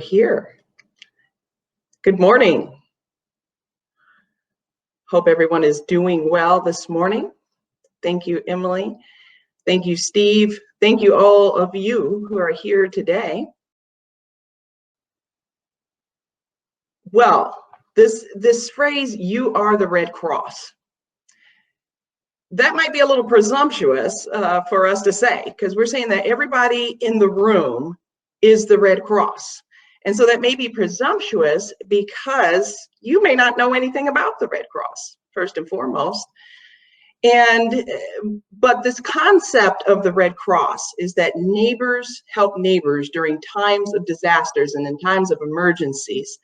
Here. Good morning. Hope everyone is doing well this morning. Thank you, Emily. Thank you, Steve. Thank you, all of you who are here today. Well, this phrase, "you are the Red Cross," that might be a little presumptuous for us to say, because we're saying that everybody in the room is the Red Cross. And so that may be presumptuous because you may not know anything about the Red Cross, first and foremost. But this concept of the Red Cross is that neighbors help neighbors during times of disasters and in times of emergencies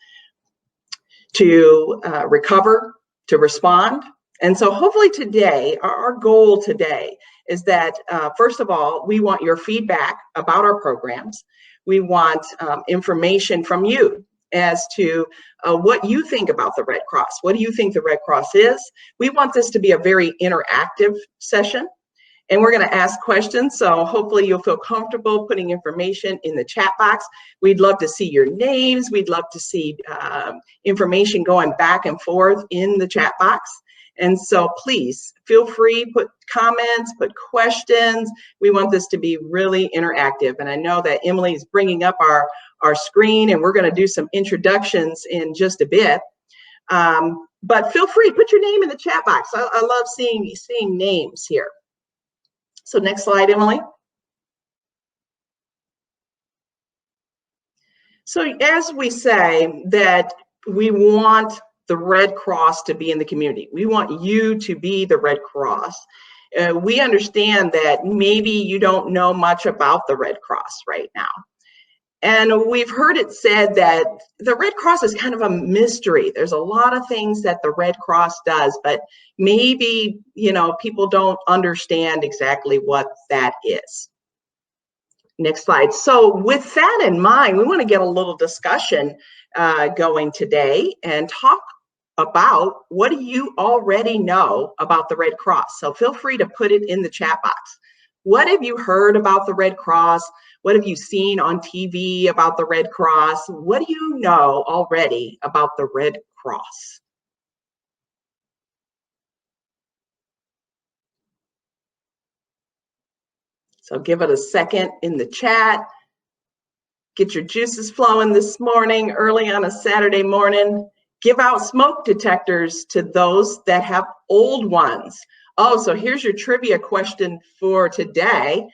to recover, to respond. And so hopefully today, our goal today is that, first of all, we want your feedback about our programs. We want information from you as to what you think about the Red Cross. What do you think the Red Cross is? We want this to be a very interactive session, and we're going to ask questions. So hopefully you'll feel comfortable putting information in the chat box. We'd love to see your names. We'd love to see information going back and forth in the chat box. And so please feel free, put comments, put questions. We want this to be really interactive. And I know that Emily is bringing up our screen, and we're going to do some introductions in just a bit. But feel free, put your name in the chat box. I love seeing names here. So next slide, Emily. So as we say that we want the Red Cross to be in the community. We want you to be the Red Cross. We understand that maybe you don't know much about the Red Cross right now. And we've heard it said that the Red Cross is kind of a mystery. There's a lot of things that the Red Cross does, but maybe, people don't understand exactly what that is. Next slide. So with that in mind, we want to get a little discussion going today and talk about what do you already know about the Red Cross. So feel free to put it in the chat box. What have you heard about the Red Cross? What have you seen on TV about the Red Cross? What do you know already about the Red Cross? So give it a second in the chat. Get your juices flowing this morning, early on a Saturday morning. Give out smoke detectors to those that have old ones. Oh, so here's your trivia question for today.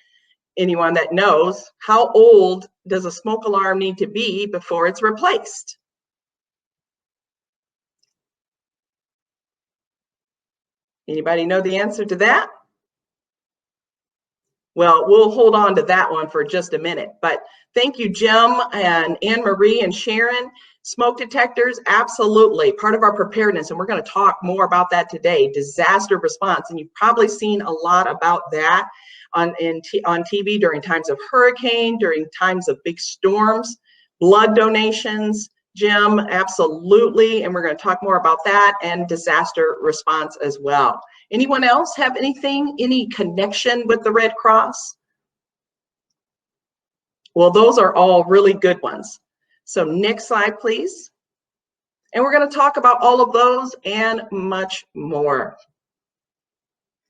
Anyone that knows, how old does a smoke alarm need to be before it's replaced? Anybody know the answer to that? Well, we'll hold on to that one for just a minute. But thank you, Jim and Anne Marie and Sharon. Smoke detectors, absolutely part of our preparedness, and we're going to talk more about that today. Disaster response, and you've probably seen a lot about that on TV during times of hurricane, during times of big storms. Blood donations, Jim, absolutely, and we're going to talk more about that, and disaster response as well. Anyone else have any connection with the Red Cross? Well, those are all really good ones. So next slide, please. And we're going to talk about all of those and much more.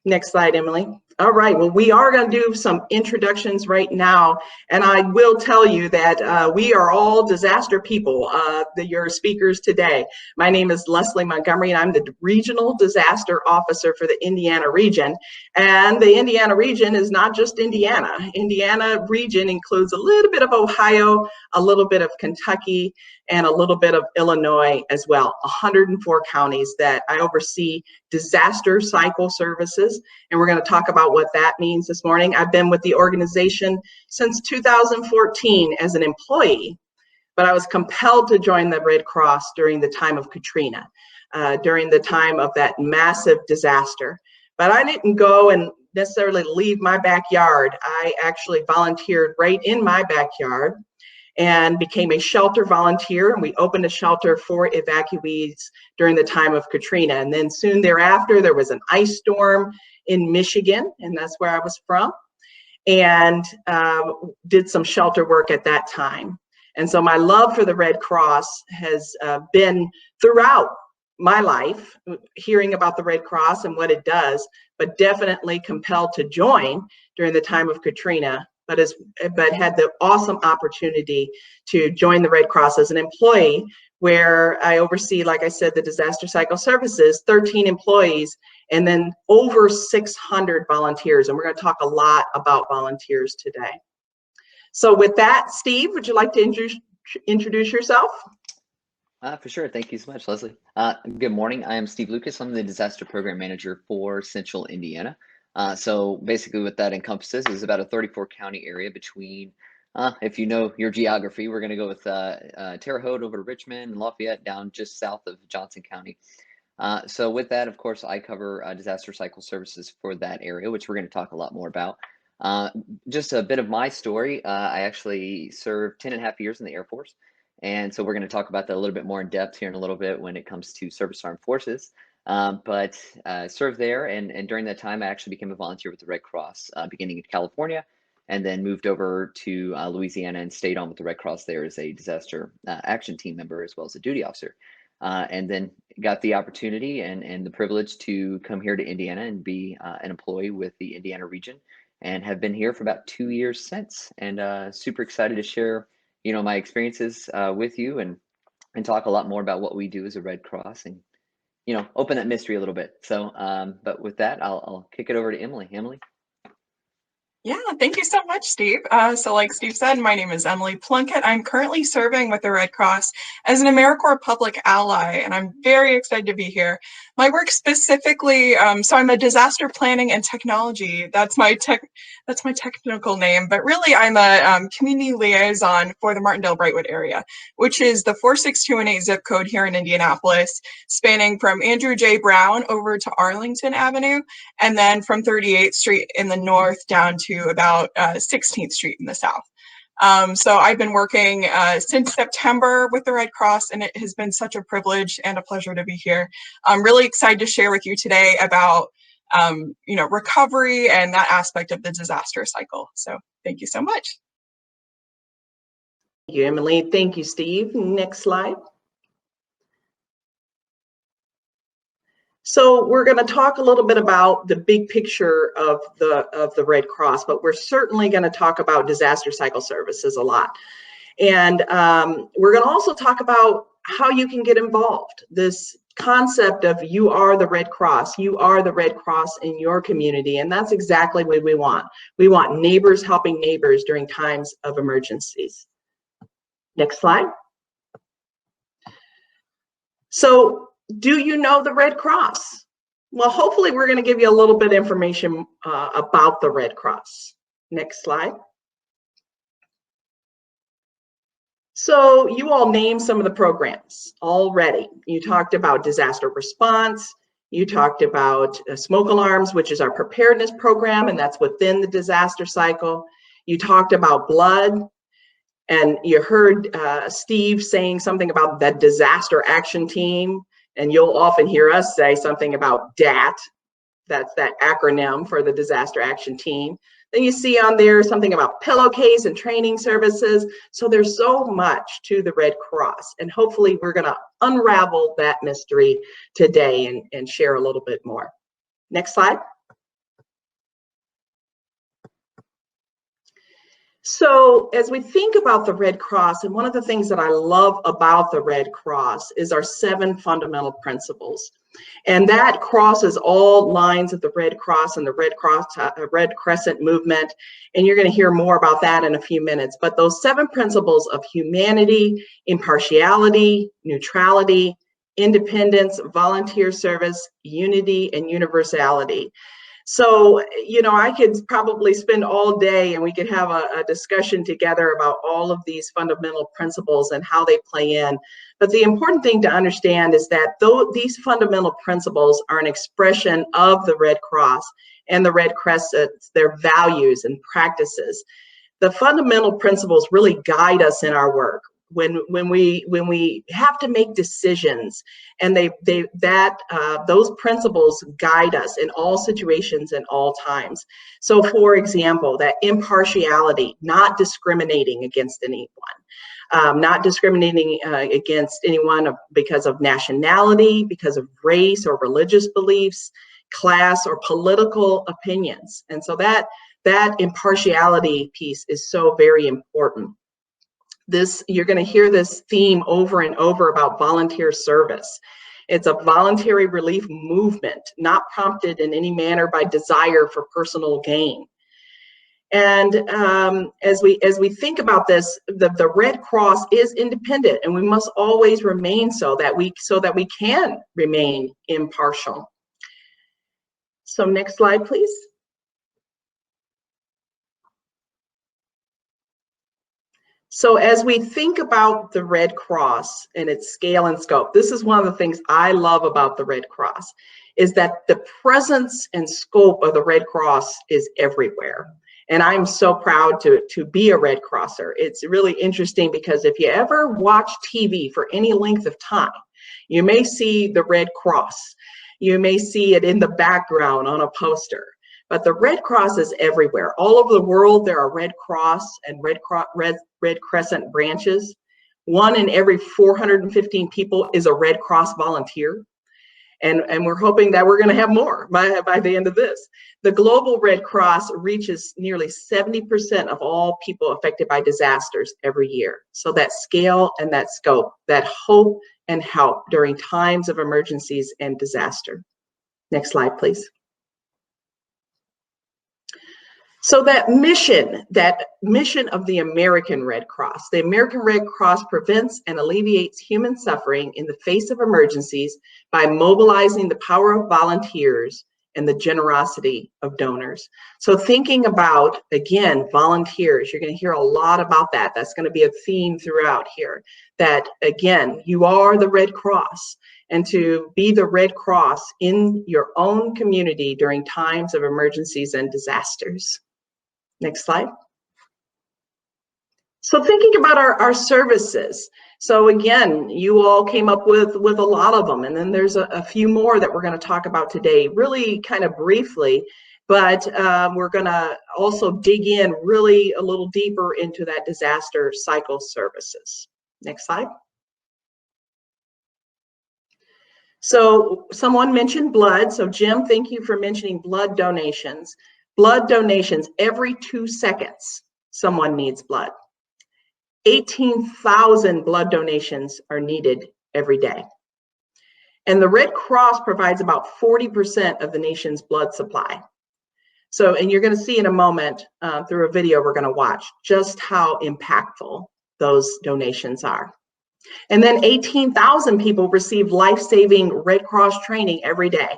Next slide, Emily. All right, well, we are going to do some introductions right now, and I will tell you that we are all disaster people, your speakers today. My name is Leslie Montgomery, and I'm the Regional Disaster Officer for the Indiana region. And the Indiana region is not just Indiana. Indiana region includes a little bit of Ohio, a little bit of Kentucky, and a little bit of Illinois as well. 104 counties that I oversee disaster cycle services, and we're going to talk about what that means this morning. I've been with the organization since 2014 as an employee, but I was compelled to join the Red Cross during the time of Katrina, during the time of that massive disaster. But I didn't go and necessarily leave my backyard. I actually volunteered right in my backyard and became a shelter volunteer, and we opened a shelter for evacuees during the time of Katrina. And then soon thereafter, there was an ice storm in Michigan, and that's where I was from, and did some shelter work at that time. And so my love for the Red Cross has been throughout my life, hearing about the Red Cross and what it does, but definitely compelled to join during the time of Katrina, but had the awesome opportunity to join the Red Cross as an employee, where I oversee, like I said, the disaster cycle services, 13 employees, and then over 600 volunteers. And we're going to talk a lot about volunteers today. So with that, Steve, would you like to introduce yourself? For sure. Thank you so much, Leslie. Good morning. I am Steve Lucas. I'm the Disaster Program Manager for Central Indiana. So basically what that encompasses is about a 34 county area between, if you know your geography, we're going to go with Terre Haute over to Richmond and Lafayette down just south of Johnson County. So with that, of course, I cover disaster cycle services for that area, which we're going to talk a lot more about. Just a bit of my story. I actually served 10.5 years in the Air Force. And so we're going to talk about that a little bit more in depth here in a little bit when it comes to service armed forces. But served there, and during that time, I actually became a volunteer with the Red Cross, beginning in California, and then moved over to Louisiana and stayed on with the Red Cross there as a disaster action team member as well as a duty officer. And then got the opportunity and the privilege to come here to Indiana and be an employee with the Indiana region, and have been here for about 2 years since, and super excited to share my experiences with you and talk a lot more about what we do as a Red Cross and, open that mystery a little bit. So, but with that, I'll kick it over to Emily. Emily. Yeah, thank you so much, Steve. So like Steve said, my name is Emily Plunkett. I'm currently serving with the Red Cross as an AmeriCorps Public Ally, and I'm very excited to be here. My work specifically, so I'm a disaster planning and technology. That's my technical name, but really I'm a community liaison for the Martindale-Brightwood area, which is the 46218 zip code here in Indianapolis, spanning from Andrew J. Brown over to Arlington Avenue, and then from 38th Street in the north down to about 16th Street in the south. So I've been working since September with the Red Cross, and it has been such a privilege and a pleasure to be here. I'm really excited to share with you today about recovery and that aspect of the disaster cycle. So thank you so much. Thank you, Emily. Thank you, Steve. Next slide. So we're going to talk a little bit about the big picture of the Red Cross, but we're certainly going to talk about disaster cycle services a lot. And we're going to also talk about how you can get involved. This concept of you are the Red Cross, you are the Red Cross in your community, and that's exactly what we want. We want neighbors helping neighbors during times of emergencies. Next slide. So, do you know the Red Cross? Well, hopefully we're going to give you a little bit of information about the Red Cross. Next slide. So you all named some of the programs already. You talked about disaster response. You talked about smoke alarms, which is our preparedness program, and that's within the disaster cycle. You talked about blood, and you heard Steve saying something about the disaster action team. And you'll often hear us say something about DAT. That's that acronym for the Disaster Action Team. Then you see on there something about pillowcase and training services. So there's so much to the Red Cross. And hopefully we're going to unravel that mystery today and share a little bit more. Next slide. So as we think about the Red Cross, and one of the things that I love about the Red Cross is our 7 fundamental principles. And that crosses all lines of the Red Cross and the Red Crescent movement. And you're going to hear more about that in a few minutes. But those 7 principles of humanity, impartiality, neutrality, independence, volunteer service, unity, and universality. So, I could probably spend all day and we could have a discussion together about all of these fundamental principles and how they play in. But the important thing to understand is that these fundamental principles are an expression of the Red Cross and the Red Crescent, their values and practices. The fundamental principles really guide us in our work. When we have to make decisions, and those principles guide us in all situations and all times. So, for example, that impartiality, not discriminating against anyone. not discriminating against anyone because of nationality, because of race or religious beliefs, class or political opinions. And so that impartiality piece is so very important. You're going to hear this theme over and over about volunteer service. It's a voluntary relief movement, not prompted in any manner by desire for personal gain. And as we think about this, the Red Cross is independent, and we must always remain so that we can remain impartial. So next slide, please. So as we think about the Red Cross and its scale and scope, this is one of the things I love about the Red Cross, is that the presence and scope of the Red Cross is everywhere. And I'm so proud to be a Red Crosser. It's really interesting because if you ever watch TV for any length of time, you may see the Red Cross. You may see it in the background on a poster. But the Red Cross is everywhere. All over the world, there are Red Cross and Red Crescent branches. 1 in every 415 people is a Red Cross volunteer. And we're hoping that we're going to have more by the end of this. The global Red Cross reaches nearly 70% of all people affected by disasters every year. So that scale and that scope, that hope and help during times of emergencies and disaster. Next slide, please. So that mission of the American Red Cross, the American Red Cross prevents and alleviates human suffering in the face of emergencies by mobilizing the power of volunteers and the generosity of donors. So thinking about, again, volunteers, you're going to hear a lot about that. That's going to be a theme throughout here, that again, you are the Red Cross, and to be the Red Cross in your own community during times of emergencies and disasters. Next slide. So thinking about our services. So again, you all came up with a lot of them, and then there's a few more that we're going to talk about today, really kind of briefly, but we're going to also dig in really a little deeper into that disaster cycle services. Next slide. So someone mentioned blood. So Jim, thank you for mentioning blood donations. Blood donations, every 2 seconds, someone needs blood. 18,000 blood donations are needed every day. And the Red Cross provides about 40% of the nation's blood supply. So, and you're going to see in a moment through a video we're going to watch just how impactful those donations are. And then 18,000 people receive life-saving Red Cross training every day.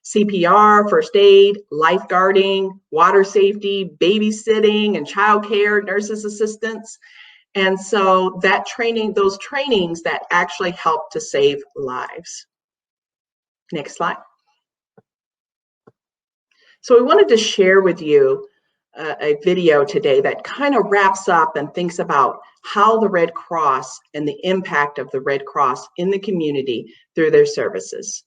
CPR, first aid, lifeguarding, water safety, babysitting, and childcare, nurses' assistants. And so that training, those trainings that actually help to save lives. Next slide. So we wanted to share with you a video today that kind of wraps up and thinks about how the Red Cross and the impact of the Red Cross in the community through their services.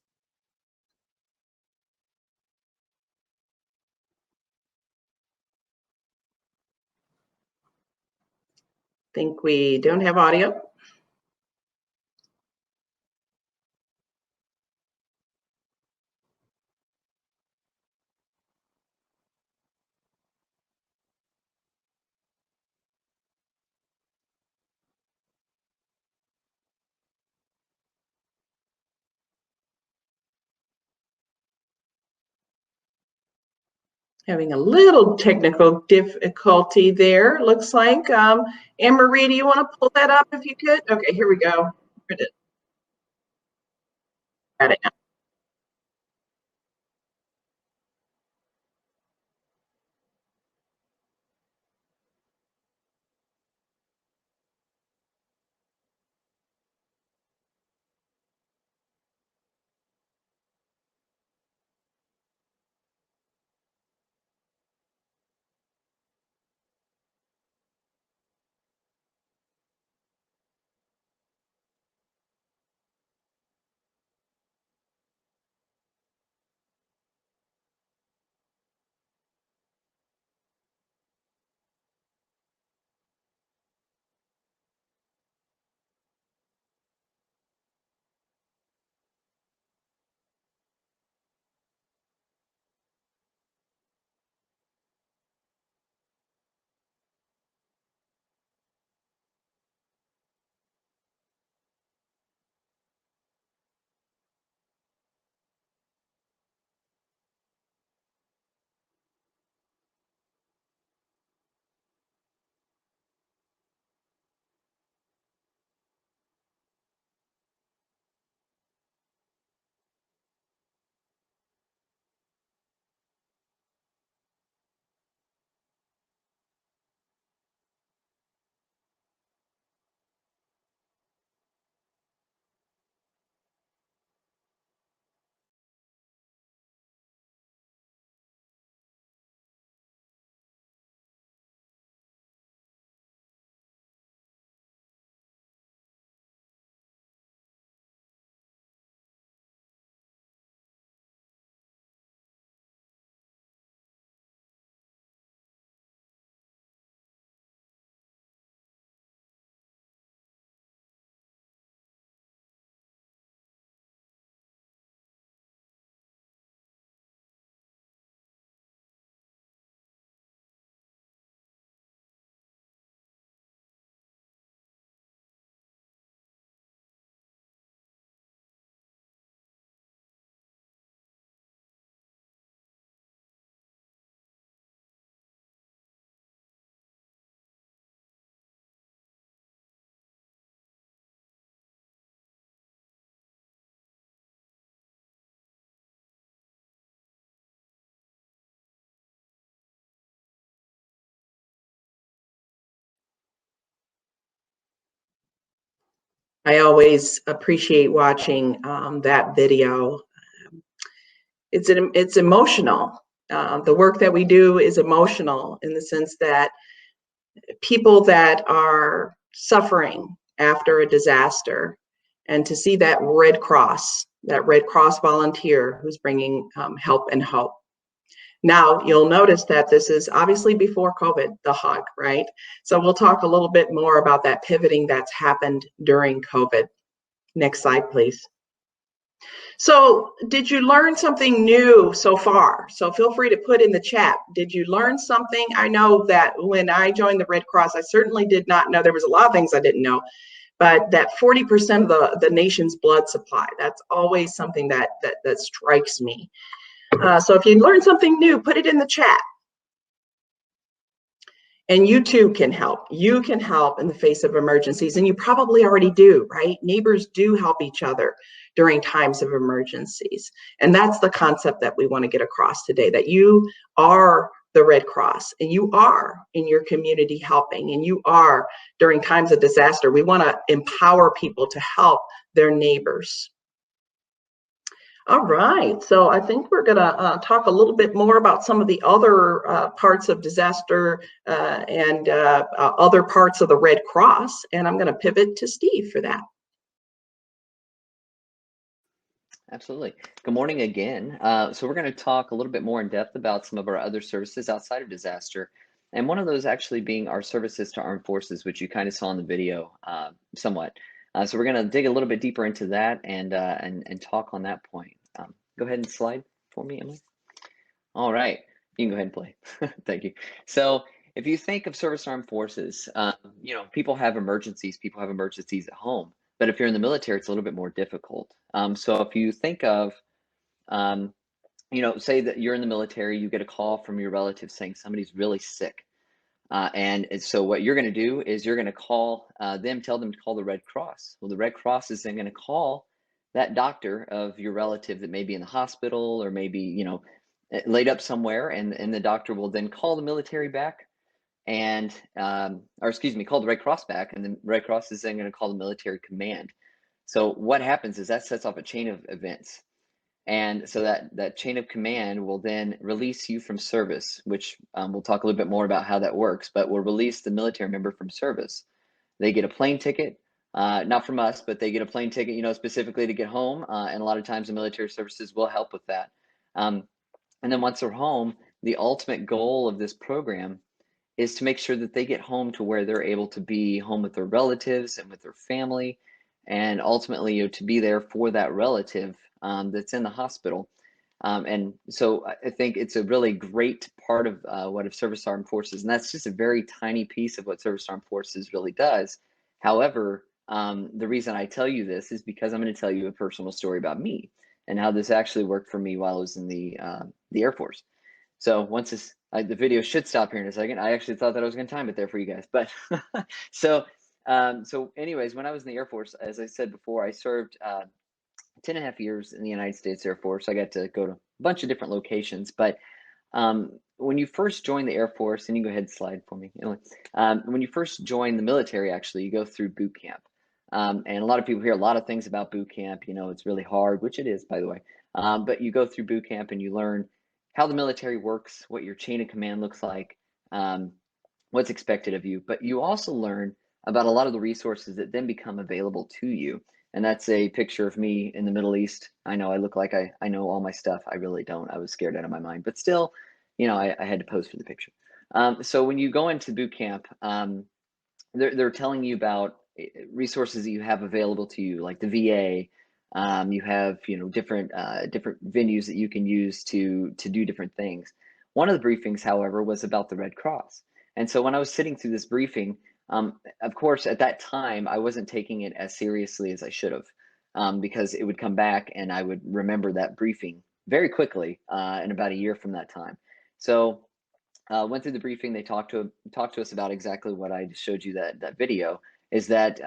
Think we don't have audio. Having a little technical difficulty there, looks like. Anne-Marie, do you want to pull that up if you could? Okay, here we go. Got it now. I always appreciate watching that video. It's emotional. The work that we do is emotional in the sense that people that are suffering after a disaster, and to see that Red Cross volunteer who's bringing help and hope. Now, you'll notice that this is obviously before COVID, the hug, right? So we'll talk a little bit more about that pivoting that's happened during COVID. Next slide, please. So did you learn something new so far? So feel free to put in the chat. Did you learn something? I know that when I joined the Red Cross, I certainly did not know. There was a lot of things I didn't know, but that 40% of the nation's blood supply, that's always something that strikes me. So if you learned something new, put it in the chat. And you too can help. You can help in the face of emergencies, and you probably already do, right? Neighbors do help each other during times of emergencies. And that's the concept that we want to get across today, that you are the Red Cross, and you are in your community helping, and you are during times of disaster. We want to empower people to help their neighbors. All right, so I think we're going to talk a little bit more about some of the other parts of disaster and other parts of the Red Cross, and I'm going to pivot to Steve for that. Absolutely. Good morning again. So we're going to talk a little bit more in depth about some of our other services outside of disaster, and one of those actually being our services to armed forces, which you kind of saw in the video somewhat. So we're going to dig a little bit deeper into that and talk on that point. Go ahead and slide for me, Emily. All right, you can go ahead and play. Thank you. So if you think of service armed forces, you know, people have emergencies at home, but if you're in the military, it's a little bit more difficult. So if you think of, you know, say that you're in the military, you get a call from your relative saying somebody's really sick. And so what you're going to do is you're going to call them, tell them to call the Red Cross. Well, the Red Cross is then going to call that doctor of your relative that may be in the hospital or maybe, you know, laid up somewhere, and the doctor will then call the military back and, or excuse me, call the Red Cross back, and the Red Cross is then going to call the military command. So what happens is that sets off a chain of events. And so that chain of command will then release you from service, which we'll talk a little bit more about how that works, but will release the military member from service. They get a plane ticket, not from us, but they get a plane ticket, you know, specifically to get home. And a lot of times the military services will help with that. And then once they're home, the ultimate goal of this program is to make sure that they get home to where they're able to be home with their relatives and with their family, and ultimately, you know, to be there for that relative that's in the hospital. And so I think it's a really great part of what a service armed forces, and that's just a very tiny piece of what service armed forces really does. However, the reason I tell you this is because I'm going to tell you a personal story about me and how this actually worked for me while I was in the Air Force. So once this, the video should stop here in a second. I actually thought that I was going to time it there for you guys, but so anyways, when I was in the Air Force, as I said before, I served 10.5 years in the United States Air Force. I got to go to a bunch of different locations, but when you first join the Air Force, and you can go ahead and slide for me, Emily. When you first join the military, actually, you go through boot camp. And a lot of people hear a lot of things about boot camp. You know, it's really hard, which it is, by the way. But you go through boot camp and you learn how the military works, what your chain of command looks like, what's expected of you. But you also learn about a lot of the resources that then become available to you. And that's a picture of me in the Middle East. I know I look like I know all my stuff. I really don't. I was scared out of my mind. But still, you know, I had to pose for the picture. So when you go into boot camp, they're telling you about resources that you have available to you, like the VA. You have, you know, different venues that you can use to do different things. One of the briefings, however, was about the Red Cross. And so when I was sitting through this briefing, of course, at that time, I wasn't taking it as seriously as I should have, because it would come back and I would remember that briefing very quickly in about a year from that time. So went through the briefing. They talked to us about exactly what I showed you that video is that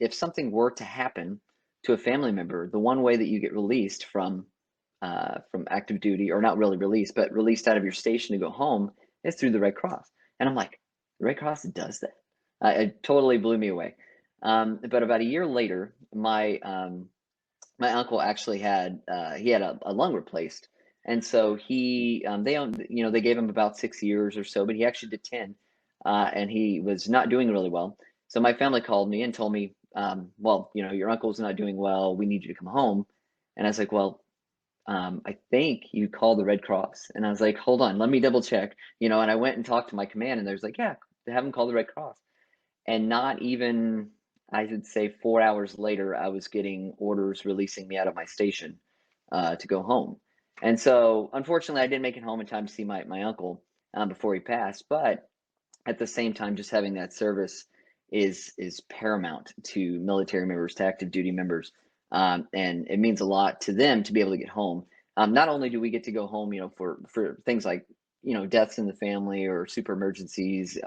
if something were to happen to a family member, the one way that you get released from active duty, or not really released, but released out of your station to go home, is through the Red Cross. And I'm like, the Red Cross does that? It totally blew me away. But about a year later, my uncle actually had he had a lung replaced, and so they gave him about 6 years or so, but he actually did 10, and he was not doing really well. So my family called me and told me, well, your uncle's not doing well. We need you to come home. And I was like, well, I think you called the Red Cross. And I was like, hold on, let me double check. And I went and talked to my command, and there's like, yeah, they haven't called the Red Cross. And not even, I would say 4 hours later, I was getting orders releasing me out of my station to go home. And so unfortunately, I didn't make it home in time to see my uncle before he passed. But at the same time, just having that service is paramount to military members, to active duty members. And it means a lot to them to be able to get home. Not only do we get to go home, for things like, deaths in the family or super emergencies,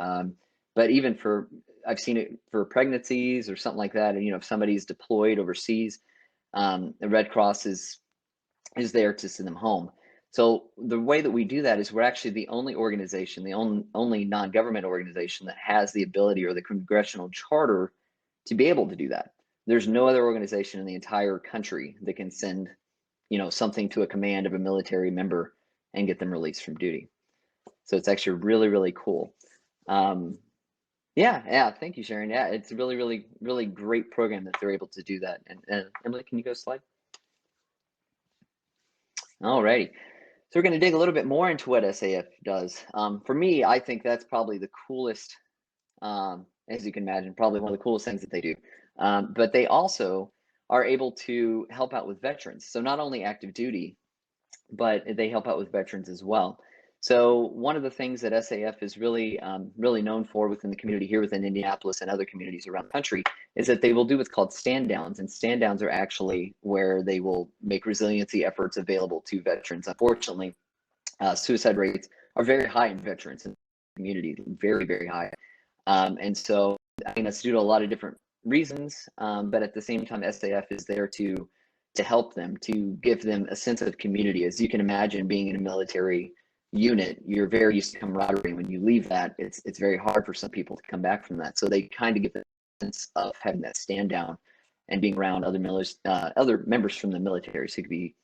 but even I've seen it for pregnancies or something like that. And, if somebody's deployed overseas, the Red Cross is there to send them home. So the way that we do that is we're actually the only organization, the only non-government organization that has the ability or the congressional charter to be able to do that. There's no other organization in the entire country that can send, something to a command of a military member and get them released from duty. So it's actually really, really cool. Yeah, thank you, Sharon. Yeah, it's a really, really, really great program that they're able to do that. And Emily, can you go slide? Alrighty. So we're going to dig a little bit more into what SAF does. For me, I think that's probably the coolest, as you can imagine, probably one of the coolest things that they do. But they also are able to help out with veterans. So not only active duty, but they help out with veterans as well. So one of the things that SAF is really, really known for within the community here within Indianapolis and other communities around the country is that they will do what's called stand downs. And stand downs are actually where they will make resiliency efforts available to veterans. Unfortunately, suicide rates are very high in veterans in the community, very, very high. And so, that's due to a lot of different reasons, but at the same time, SAF is there to help them, to give them a sense of community. As you can imagine, being in a military unit, you're very used to camaraderie. When you leave that, it's very hard for some people to come back from that. So they kind of get the sense of having that stand down and being around other members from the military. So it could be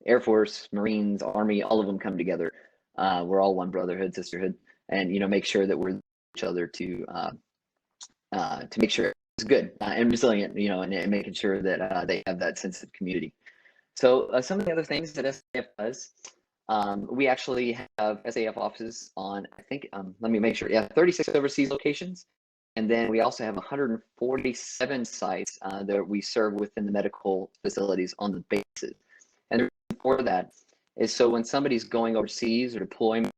Air Force, Marines, Army, all of them come together. We're all one brotherhood, sisterhood, and make sure that we're each other to make sure it's good and resilient, and making sure that they have that sense of community. So some of the other things that SAF does, we actually have SAF offices on, I think, let me make sure, 36 overseas locations. And then we also have 147 sites that we serve within the medical facilities on the bases. And the reason for that is so when somebody's going overseas or deploying,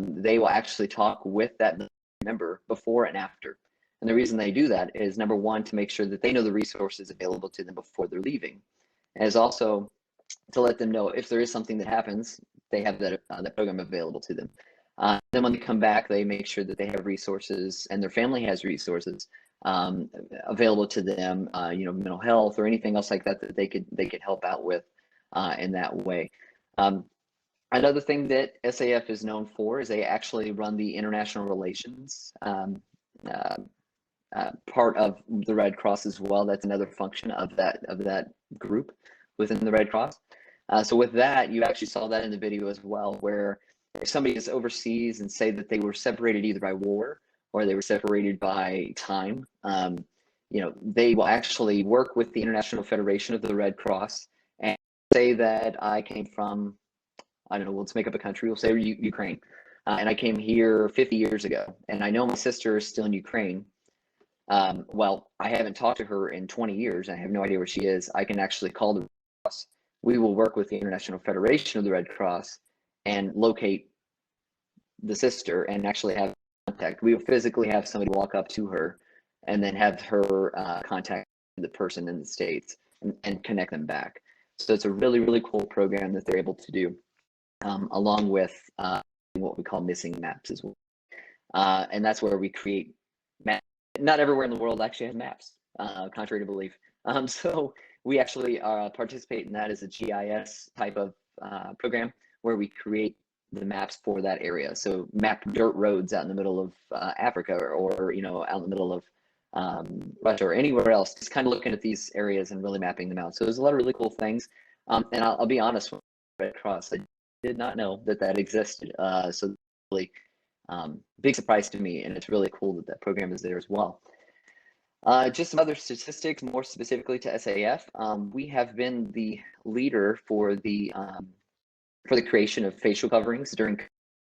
they will actually talk with that member before and after. And the reason they do that is, number one, to make sure that they know the resources available to them before they're leaving, and is also to let them know if there is something that happens, they have that program available to them. Then when they come back, they make sure that they have resources and their family has resources available to them, mental health or anything else like that they could help out with in that way. Another thing that SAF is known for is they actually run the international relations part of the Red Cross as well. That's another function of that group within the Red Cross. So with that, you actually saw that in the video as well, where if somebody is overseas and say that they were separated either by war or they were separated by time, they will actually work with the International Federation of the Red Cross and say that I came from, I don't know, let's make up a country, we'll say Ukraine. And I came here 50 years ago, and I know my sister is still in Ukraine. Well, I haven't talked to her in 20 years. I have no idea where she is. I can actually call the Red Cross. We will work with the International Federation of the Red Cross and locate the sister and actually have contact. We will physically have somebody walk up to her and then have her contact the person in the States and connect them back. So it's a really, really cool program that they're able to do, along with what we call missing maps as well. And that's where we create maps. Not everywhere in the world actually has maps, contrary to belief. So we actually participate in that as a GIS type of program where we create the maps for that area. So map dirt roads out in the middle of Africa or out in the middle of Russia or anywhere else, just kind of looking at these areas and really mapping them out. So there's a lot of really cool things. And I'll be honest with Red Cross, I did not know that that existed. So really big surprise to me, and it's really cool that that program is there as well. Just some other statistics, more specifically to SAF. We have been the leader for the creation of facial coverings during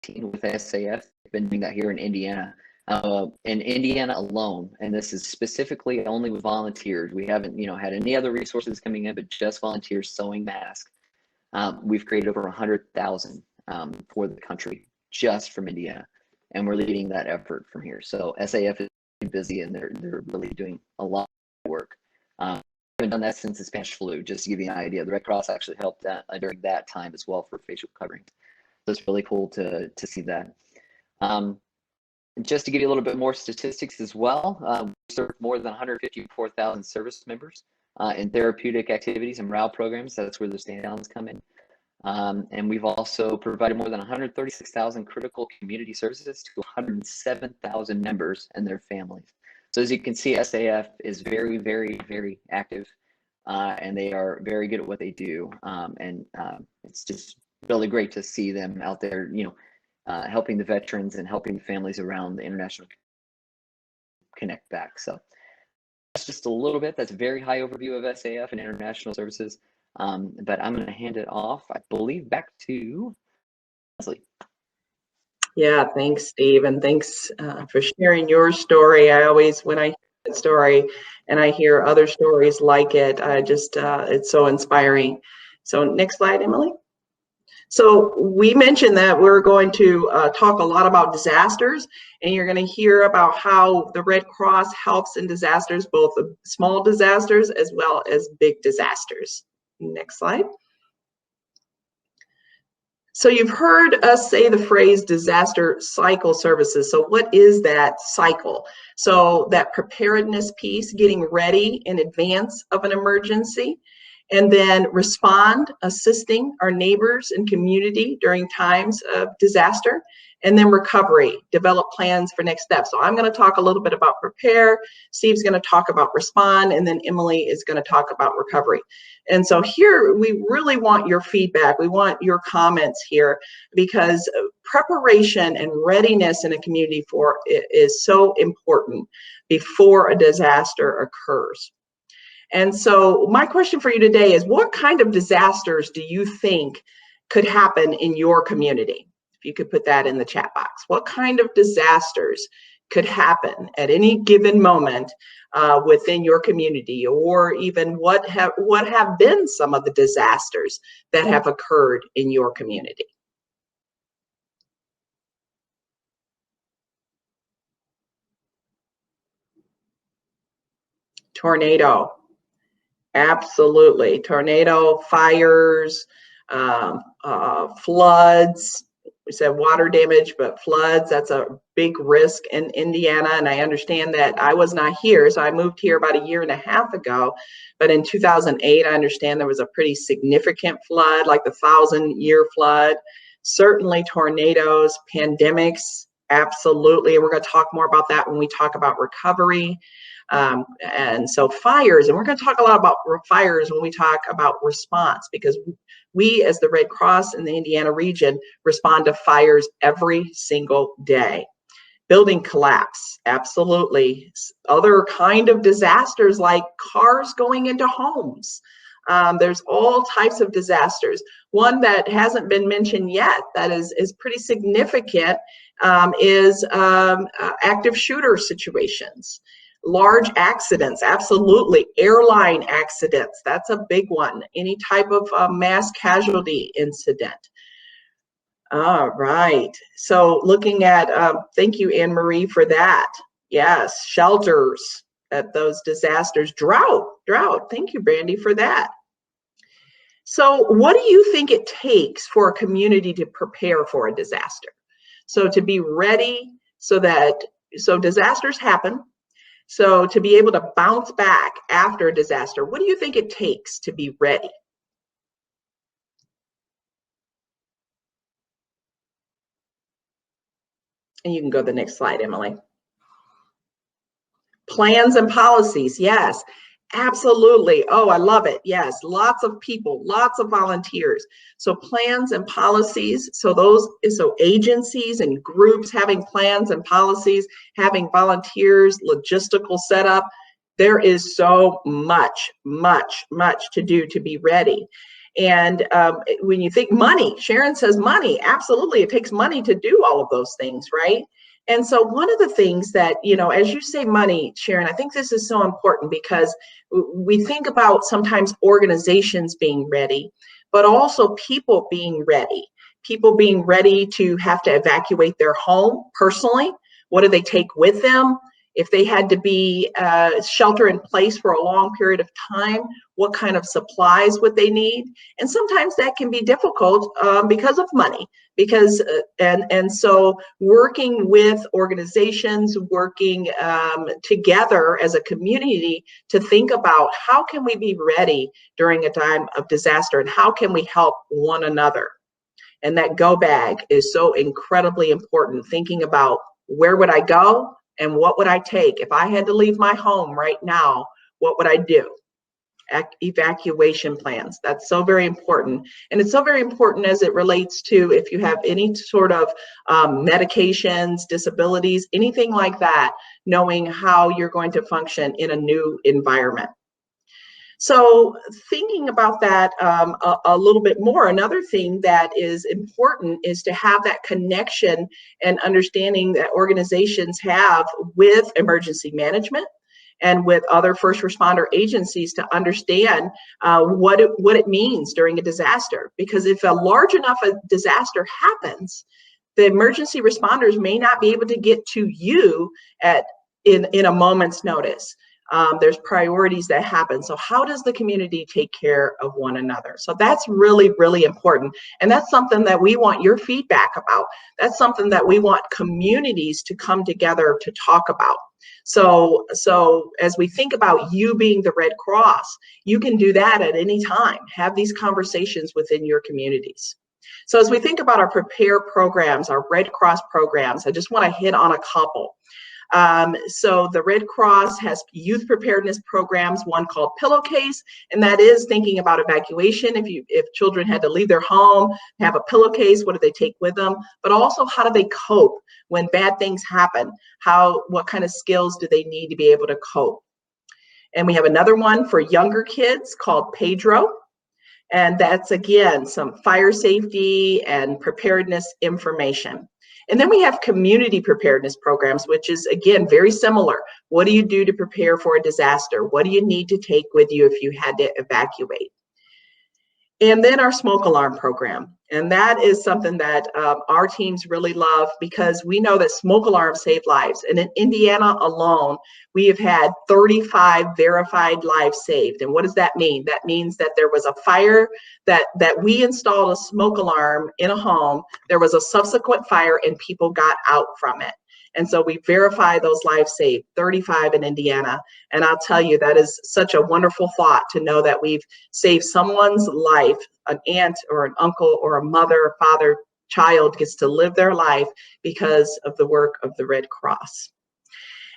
COVID-19 with SAF. We've been doing that here in Indiana. In Indiana alone, and this is specifically only with volunteers. We haven't, had any other resources coming in, but just volunteers sewing masks. We've created over 100,000 for the country just from Indiana, and we're leading that effort from here. So SAF is busy, and they're really doing a lot of work. I haven't done that since the Spanish flu, just to give you an idea. The Red Cross actually helped during that time as well for facial coverings. So it's really cool to see that. Just to give you a little bit more statistics as well, we serve more than 154,000 service members in therapeutic activities and morale programs. That's where the stand-downs come in. And we've also provided more than 136,000 critical community services to 107,000 members and their families. So as you can see, SAF is very, very, very active, and they are very good at what they do. And it's just really great to see them out there, helping the veterans and helping the families around the international connect back. So that's just a little bit. That's a very high overview of SAF and international services. But I'm going to hand it off, I believe, back to Leslie. Yeah, thanks, Steve, and thanks for sharing your story. I always, when I hear that story and I hear other stories like it, I just, it's so inspiring. So next slide, Emily. So we mentioned that we're going to talk a lot about disasters, and you're going to hear about how the Red Cross helps in disasters, both small disasters as well as big disasters. Next slide. So you've heard us say the phrase disaster cycle services. So what is that cycle? So that preparedness piece, getting ready in advance of an emergency, and then respond, assisting our neighbors and community during times of disaster, and then recovery, develop plans for next steps. So I'm going to talk a little bit about prepare, Steve's going to talk about respond, and then Emily is going to talk about recovery. And so here we really want your feedback. We want your comments here, because preparation and readiness in a community for it is so important before a disaster occurs. And so my question for you today is, what kind of disasters do you think could happen in your community? If you could put that in the chat box. What kind of disasters could happen at any given moment within your community, or even what have been some of the disasters that have occurred in your community? Tornado. Absolutely. Tornado, fires, floods. We said water damage, but floods, that's a big risk in Indiana. And I understand that I was not here. So I moved here about a year and a half ago. But in 2008, I understand there was a pretty significant flood, like the 1,000-year flood. Certainly tornadoes, pandemics, absolutely. And we're going to talk more about that when we talk about recovery. And so fires, and we're going to talk a lot about fires when we talk about response, because we as the Red Cross in the Indiana region respond to fires every single day. Building collapse, absolutely. Other kind of disasters like cars going into homes. There's all types of disasters. One that hasn't been mentioned yet that is pretty significant is active shooter situations. Large accidents, absolutely. Airline accidents, that's a big one. Any type of mass casualty incident. All right, so looking at, thank you, Anne-Marie, for that. Yes, shelters at those disasters. Drought, thank you, Brandy, for that. So what do you think it takes for a community to prepare for a disaster? So to be ready so disasters happen. So to be able to bounce back after a disaster, what do you think it takes to be ready? And you can go to the next slide, Emily. Plans and policies, yes, absolutely. Oh, I love it. Yes, lots of people, lots of volunteers. So plans and policies, so agencies and groups having plans and policies, having volunteers, logistical setup. There is so much, much, much to do to be ready. And when you think money, Sharon says money, absolutely. It takes money to do all of those things, right? And so one of the things that, as you say money, Sharon, I think this is so important because we think about sometimes organizations being ready, but also people being ready to have to evacuate their home personally. What do they take with them? If they had to be shelter in place for a long period of time, what kind of supplies would they need? And sometimes that can be difficult because of money. So working with organizations, working together as a community to think about how can we be ready during a time of disaster and how can we help one another. And that go bag is so incredibly important, thinking about where would I go and what would I take? If I had to leave my home right now, what would I do? Evacuation plans. That's so very important. And it's so very important as it relates to if you have any sort of medications, disabilities, anything like that, knowing how you're going to function in a new environment. So thinking about that a little bit more, another thing that is important is to have that connection and understanding that organizations have with emergency management and with other first responder agencies to understand what it means during a disaster. Because if a large enough a disaster happens, the emergency responders may not be able to get to you in a moment's notice. There's priorities that happen. So how does the community take care of one another? So that's really, really important. And that's something that we want your feedback about. That's something that we want communities to come together to talk about. So as we think about you being the Red Cross, you can do that at any time. Have these conversations within your communities. So as we think about our Prepare programs, our Red Cross programs, I just want to hit on a couple. So the Red Cross has youth preparedness programs, one called Pillowcase, and that is thinking about evacuation. If children had to leave their home, have a pillowcase, what do they take with them? But also, how do they cope when bad things happen? What kind of skills do they need to be able to cope? And we have another one for younger kids called Pedro. And that's, again, some fire safety and preparedness information. And then we have community preparedness programs, which is, again, very similar. What do you do to prepare for a disaster? What do you need to take with you if you had to evacuate? And then our smoke alarm program. And that is something that our teams really love because we know that smoke alarms save lives. And in Indiana alone, we have had 35 verified lives saved. And what does that mean? That means that there was a fire that we installed a smoke alarm in a home. There was a subsequent fire and people got out from it. And so we verify those lives saved, 35 in Indiana. And I'll tell you, that is such a wonderful thought to know that we've saved someone's life, an aunt or an uncle or a mother, father, child gets to live their life because of the work of the Red Cross.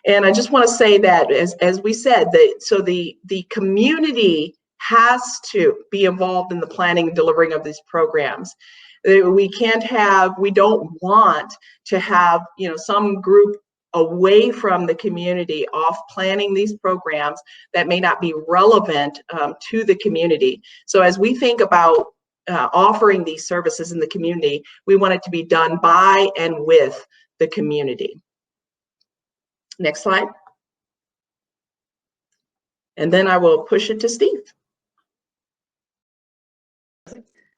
And I just want to say that, as we said, the community has to be involved in the planning and delivering of these programs. We don't want to have, some group away from the community off planning these programs that may not be relevant to the community. So as we think about offering these services in the community, we want it to be done by and with the community. Next slide. And then I will push it to Steve.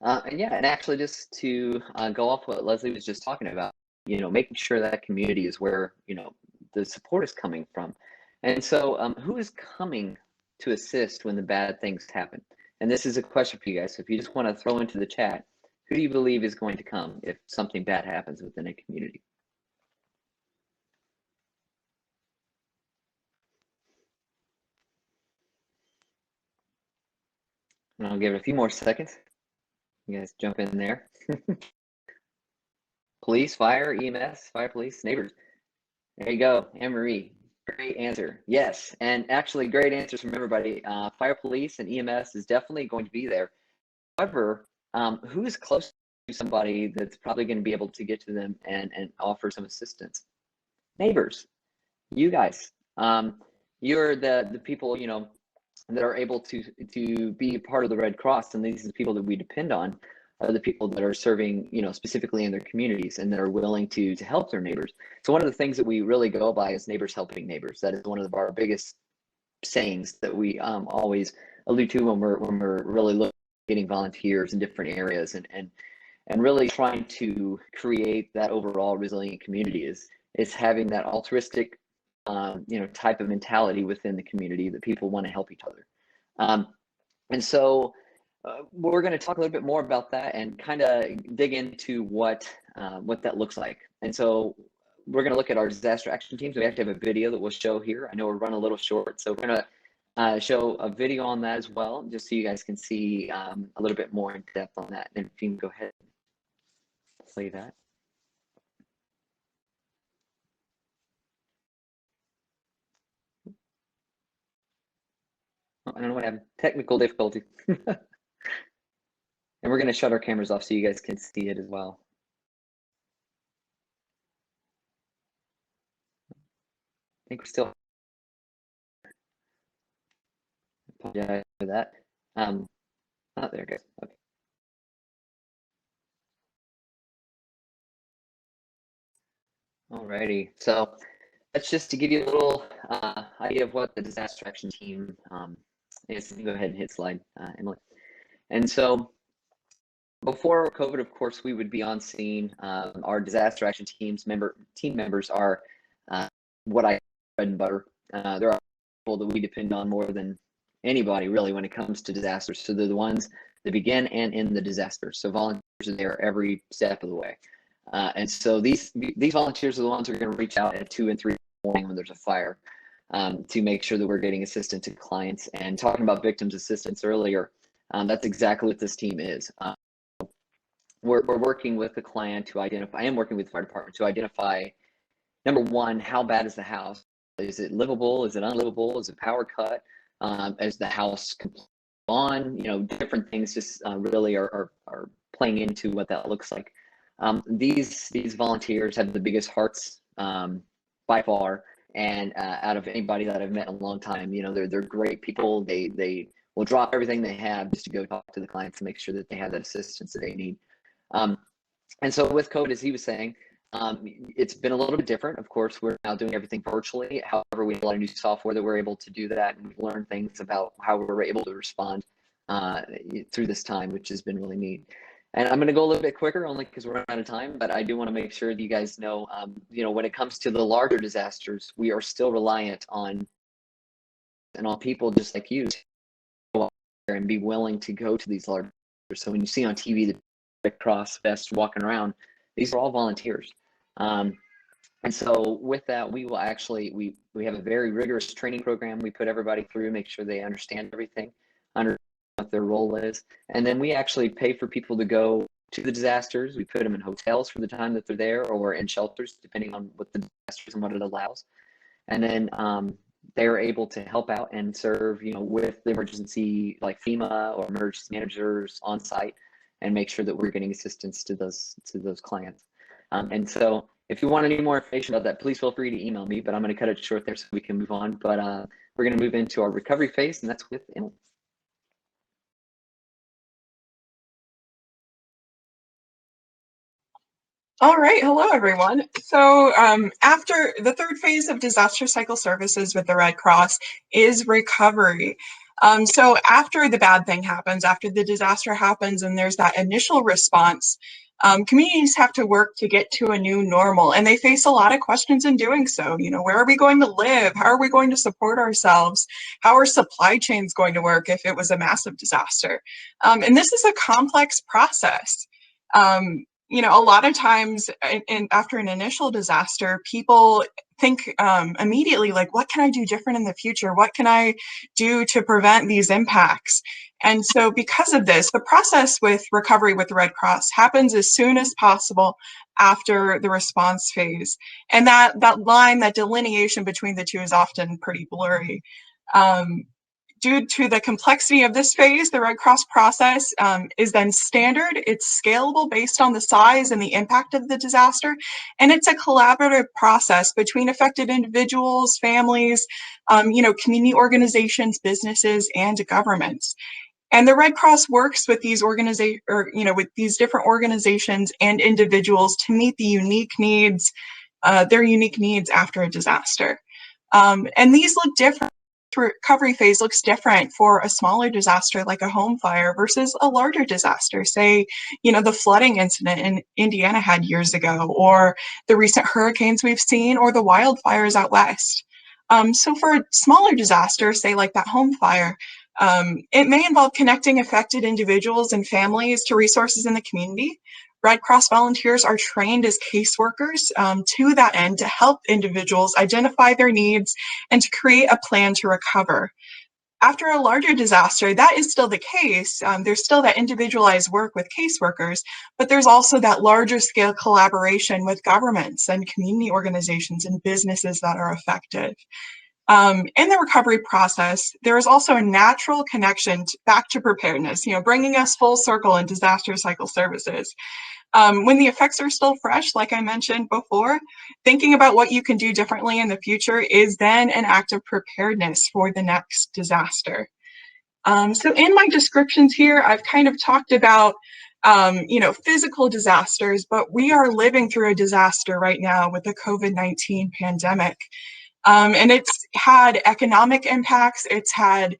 And actually, just to go off what Leslie was just talking about, making sure that community is where, the support is coming from. And so who is coming to assist when the bad things happen? And this is a question for you guys. So if you just want to throw into the chat, who do you believe is going to come if something bad happens within a community? And I'll give it a few more seconds. You guys jump in there. Police, fire, EMS, fire, police, neighbors. There you go, Anne-Marie. Great answer. Yes, and actually great answers from everybody. Fire, police, and EMS is definitely going to be there. However, who is close to somebody that's probably going to be able to get to them and offer some assistance? Neighbors, you guys. You're the people, you know, that are able to be a part of the Red Cross, and these are the people that we depend on, are the people that are serving, you know, specifically in their communities and that are willing to help their neighbors. So one of the things that we really go by is neighbors helping neighbors. That is one of our biggest sayings that we always allude to when we're really looking at getting volunteers in different areas and really trying to create that overall resilient community is having that altruistic you know, type of mentality within the community that people want to help each other. And so we're going to talk a little bit more about that and kind of dig into what that looks like. And so we're going to look at our disaster action teams. We have to have a video that we'll show here. I know we're running a little short, so we're going to show a video on that as well, just so you guys can see a little bit more in depth on that. And if you can go ahead and play that. I don't know what happened. Technical difficulty. And we're going to shut our cameras off so you guys can see it as well. I think we're still. Apologize for that. Oh, there it goes. Okay. Alrighty. So that's just to give you a little idea of what the disaster action team is. Go ahead and hit slide, Emily. And so before COVID, of course, we would be on scene. Our disaster action team members are what I bread and butter. There are people that we depend on more than anybody really when it comes to disasters. So they're the ones that begin and end the disaster. So volunteers are there every step of the way. And so these volunteers are the ones who are going to reach out at 2 and 3 in the morning when there's a fire to make sure that we're getting assistance to clients. And talking about victims assistance earlier, that's exactly what this team is. We're working with the client to identify, I am working with the fire department to identify, number one, how bad is the house? Is it livable? Is it unlivable? Is it power cut? Is the house on? You know, different things just really are playing into what that looks like. These volunteers have the biggest hearts by far, and out of anybody that I've met in a long time. You know, they're great people. They will drop everything they have just to go talk to the clients to make sure that they have that assistance that they need. And so with COVID, as he was saying, it's been a little bit different. Of course, we're now doing everything virtually. However, we have a lot of new software that we're able to do that, and we've learned things about how we're able to respond through this time, which has been really neat. And I'm going to go a little bit quicker only because we're out of time, but I do want to make sure that you guys know, you know, when it comes to the larger disasters, we are still reliant on people just like you to go out there and be willing to go to these large. So when you see on TV the Red Cross vests walking around, these are all volunteers. And so with that, we will actually, we have a very rigorous training program. We put everybody through, make sure they understand everything, understand what their role is. And then we actually pay for people to go to the disasters. We put them in hotels for the time that they're there, or in shelters, depending on what the disasters and what it allows. And then they're able to help out and serve, you know, with the emergency, like FEMA or emergency managers on site, and make sure that we're getting assistance to those clients. And so if you want any more information about that, please feel free to email me, but I'm going to cut it short there so we can move on. But we're going to move into our recovery phase, and that's with Emily. All right, hello everyone. So after the third phase of disaster cycle services with the Red Cross is recovery. So after the bad thing happens, after the disaster happens and there's that initial response, communities have to work to get to a new normal, and they face a lot of questions in doing so. You know, where are we going to live? How are we going to support ourselves? How are supply chains going to work if it was a massive disaster? And this is a complex process. You know, a lot of times after an initial disaster, people think immediately, like, what can I do different in the future? What can I do to prevent these impacts? And so because of this, the process with recovery with the Red Cross happens as soon as possible after the response phase. And that line, that delineation between the two is often pretty blurry. Due to the complexity of this phase, the Red Cross process is then standard. It's scalable based on the size and the impact of the disaster. And it's a collaborative process between affected individuals, families, community organizations, businesses, and governments. And the Red Cross works with these with these different organizations and individuals to meet the unique needs, their unique needs after a disaster. And these look different. Recovery phase looks different for a smaller disaster like a home fire versus a larger disaster, say, the flooding incident in Indiana had years ago, or the recent hurricanes we've seen, or the wildfires out west. So for a smaller disaster, say like that home fire, it may involve connecting affected individuals and families to resources in the community. Red Cross volunteers are trained as caseworkers to that end to help individuals identify their needs and to create a plan to recover. After a larger disaster, that is still the case. There's still that individualized work with caseworkers, but there's also that larger scale collaboration with governments and community organizations and businesses that are affected. In the recovery process, there is also a natural connection back to preparedness, bringing us full circle in disaster cycle services. When the effects are still fresh, like I mentioned before, thinking about what you can do differently in the future is then an act of preparedness for the next disaster. So in my descriptions here, I've kind of talked about physical disasters, but we are living through a disaster right now with the COVID-19 pandemic. And it's had economic impacts, it's had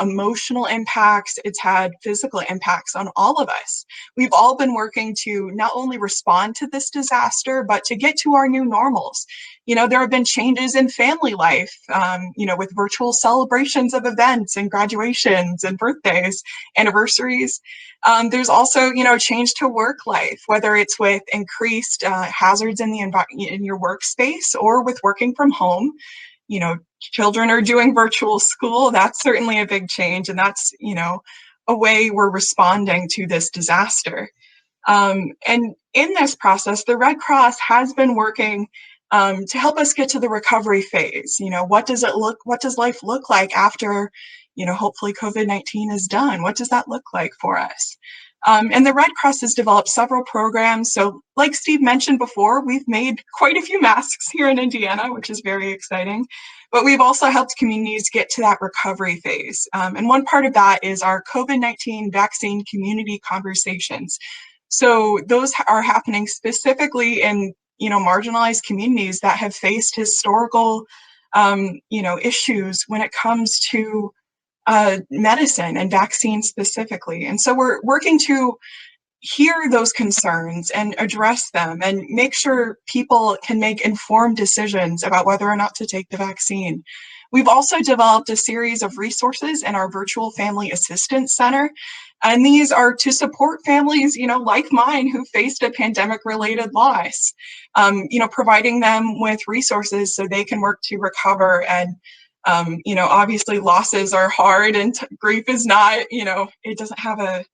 emotional impacts, it's had physical impacts on all of us. We've all been working to not only respond to this disaster, but to get to our new normals. There have been changes in family life, with virtual celebrations of events and graduations and birthdays, anniversaries. There's also, a change to work life, whether it's with increased hazards in in your workspace or with working from home. Children are doing virtual school. That's certainly a big change, and that's, a way we're responding to this disaster. And in this process, the Red Cross has been working to help us get to the recovery phase. What does life look like after, hopefully COVID-19 is done? What does that look like for us? And the Red Cross has developed several programs. So like Steve mentioned before, we've made quite a few masks here in Indiana, which is very exciting. But we've also helped communities get to that recovery phase. And one part of that is our COVID-19 vaccine community conversations. So those are happening specifically in, marginalized communities that have faced historical, issues when it comes to medicine and vaccines specifically. And so we're working to hear those concerns and address them and make sure people can make informed decisions about whether or not to take the vaccine. We've also developed a series of resources in our virtual family assistance center. And these are to support families, like mine who faced a pandemic-related loss, providing them with resources so they can work to recover. And obviously losses are hard and grief is not, it doesn't have a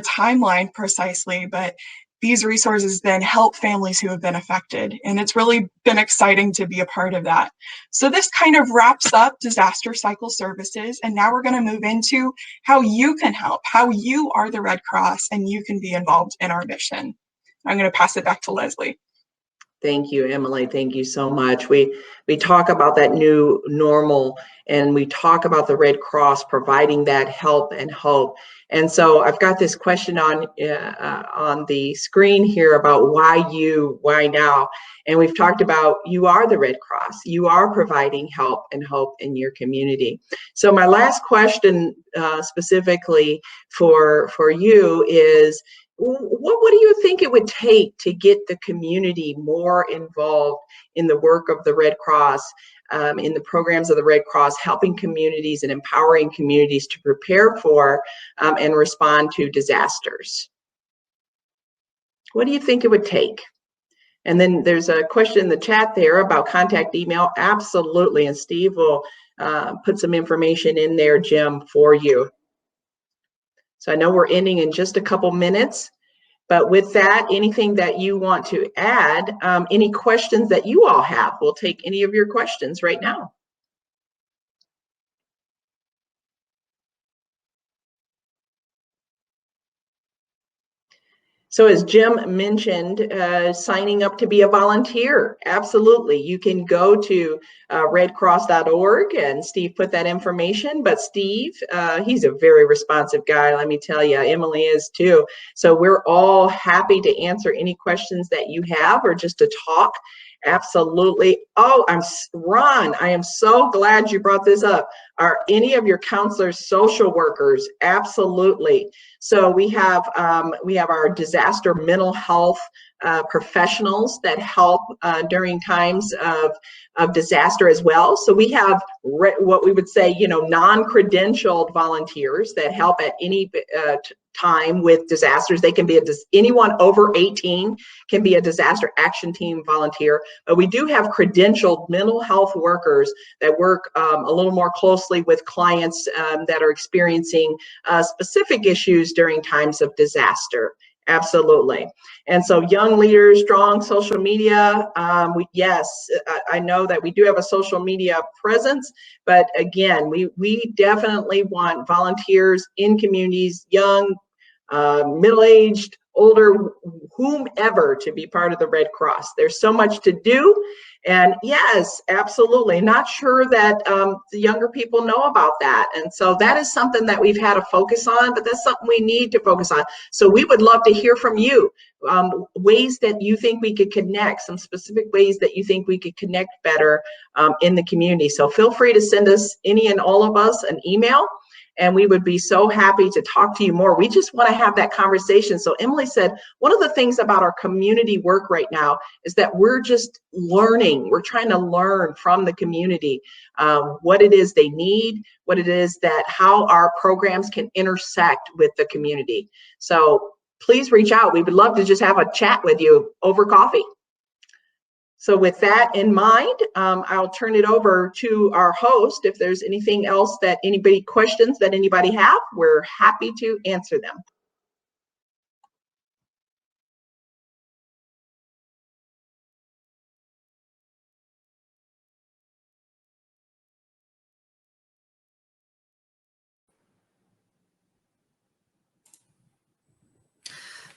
timeline precisely, but these resources then help families who have been affected. And it's really been exciting to be a part of that. So this kind of wraps up disaster cycle services. And now we're going to move into how you can help, how you are the Red Cross and you can be involved in our mission. I'm going to pass it back to Leslie. Thank you, Emily. Thank you so much. We talk about that new normal, and we talk about the Red Cross providing that help and hope. And so I've got this question on the screen here about why now? And we've talked about you are the Red Cross. You are providing help and hope in your community. So my last question specifically for you is, what do you think it would take to get the community more involved in the work of the Red Cross, in the programs of the Red Cross, helping communities and empowering communities to prepare for and respond to disasters? What do you think it would take? And then there's a question in the chat there about contact email. Absolutely, and Steve will put some information in there, Jim, for you. So I know we're ending in just a couple minutes, but with that, anything that you want to add, any questions that you all have, we'll take any of your questions right now. So as Jim mentioned, signing up to be a volunteer, absolutely. You can go to redcross.org, and Steve put that information, but Steve, he's a very responsive guy, let me tell you. Emily is too. So we're all happy to answer any questions that you have or just to talk. Absolutely. Oh, Ron, I am so glad you brought this up. Are any of your counselors social workers? Absolutely. So we have our disaster mental health professionals that help during times of disaster as well. So we have what we would say, non-credentialed volunteers that help at any time with disasters. They can be anyone over 18 can be a disaster action team volunteer. But we do have credentialed mental health workers that work a little more closely with clients that are experiencing specific issues during times of disaster. Absolutely. And so young leaders, strong social media. Yes, I know that we do have a social media presence, but again, we definitely want volunteers in communities, young, middle-aged, older, whomever, to be part of the Red Cross. There's so much to do. And yes, absolutely. Not sure that the younger people know about that. And so that is something that we've had a focus on, but that's something we need to focus on. So we would love to hear from you, ways that you think we could connect, some specific ways that you think we could connect better in the community. So feel free to send us, any and all of us, an email. And we would be so happy to talk to you more. We just want to have that conversation. So Emily said, one of the things about our community work right now is that we're just learning. We're trying to learn from the community what it is they need, what it is how our programs can intersect with the community. So please reach out. We would love to just have a chat with you over coffee. So with that in mind, I'll turn it over to our host. If there's anything else questions that anybody have, we're happy to answer them.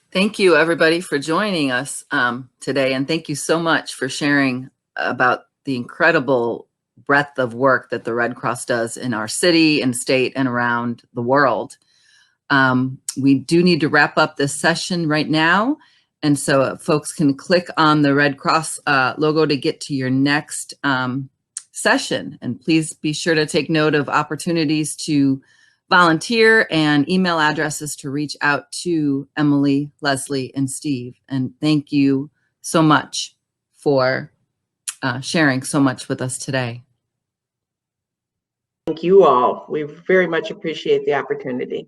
Thank you, everybody, for joining us today. And thank you so much for sharing about the incredible breadth of work that the Red Cross does in our city and state and around the world. We do need to wrap up this session right now. And so folks can click on the Red Cross logo to get to your next session. And please be sure to take note of opportunities to volunteer and email addresses to reach out to Emily, Leslie, and Steve. And thank you so much for sharing so much with us today. Thank you all. We very much appreciate the opportunity.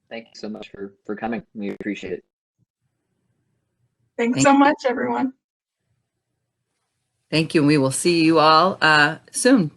Thank you so much for coming. We appreciate it. Thanks so much, everyone. Thank you. And we will see you all soon.